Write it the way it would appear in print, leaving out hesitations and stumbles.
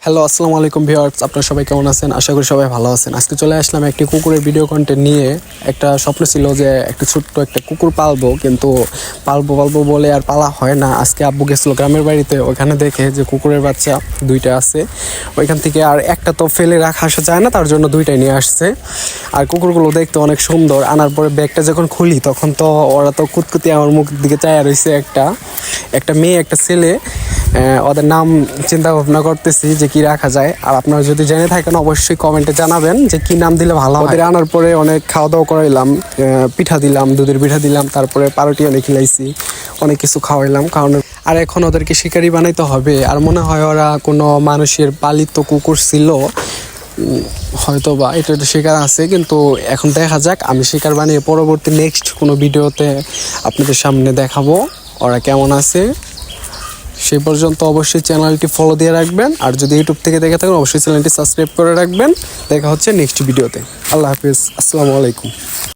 Hello, আসসালামু আলাইকুম viewers, আপনারা সবাই কেমন আছেন? আশা করি সবাই ভালো আছেন। আজকে চলে আসলাম একটি কুকুরের ভিডিও কন্টেন্ট নিয়ে। একটা স্বপ্ন ছিল যে একটা ছোট্ট একটা কুকুর পালবো, কিন্তু পালবো বলে আর পালা হয় না। আজকে আব্বু গেছিলো গ্রামের বাড়িতে, ওখানে দেখে যে কুকুরের বাচ্চা দুইটা আছে। ওইখান থেকে আর একটা তো ফেলে রাখা আসা যায় না, তার জন্য দুইটাই নিয়ে আসছে। আর কুকুরগুলো দেখতে অনেক সুন্দর। আনার পরে ব্যাগটা যখন খুলি তখন তো ওরা তো কুতকুতি আমার মুখ দিকে চায়া রয়েছে। একটা মেয়ে একটা ছেলে। ওদের নাম চিন্তা ভাবনা করতেছি যে কি রাখা যায়। আর আপনারা যদি জেনে থাকেন অবশ্যই কমেন্টে জানাবেন যে কি নাম দিলে ভালো হয়। ওদের আনার পরে অনেক খাওয়া দাওয়া করাইলাম, পিঠা দিলাম, দুধের পিঠা দিলাম, তারপরে পাউরুটি অনেক খিলাইছি, অনেক কিছু খাওয়াইলাম খাওয়ানোর। আর এখন ওদেরকে শিকারি বানাইতে হবে। আর মনে হয় ওরা কোনো মানুষের পালিত কুকুর ছিল, হয়তো বা এটা শিকার আছে, কিন্তু এখন দেখা যাক। আমি শিকার বানিয়ে পরবর্তী নেক্সট কোনো ভিডিওতে আপনাদের সামনে দেখাবো ওরা কেমন আছে। সেই পর্যন্ত অবশ্যই চ্যানেলটি ফলো দিয়ে রাখবেন। আর যদি ইউটিউব থেকে দেখে থাকেন অবশ্যই চ্যানেলটি সাবস্ক্রাইব করে রাখবেন। দেখা হচ্ছে নেক্সট ভিডিওতে। আল্লাহ হাফিজ, আসসালামু আলাইকুম।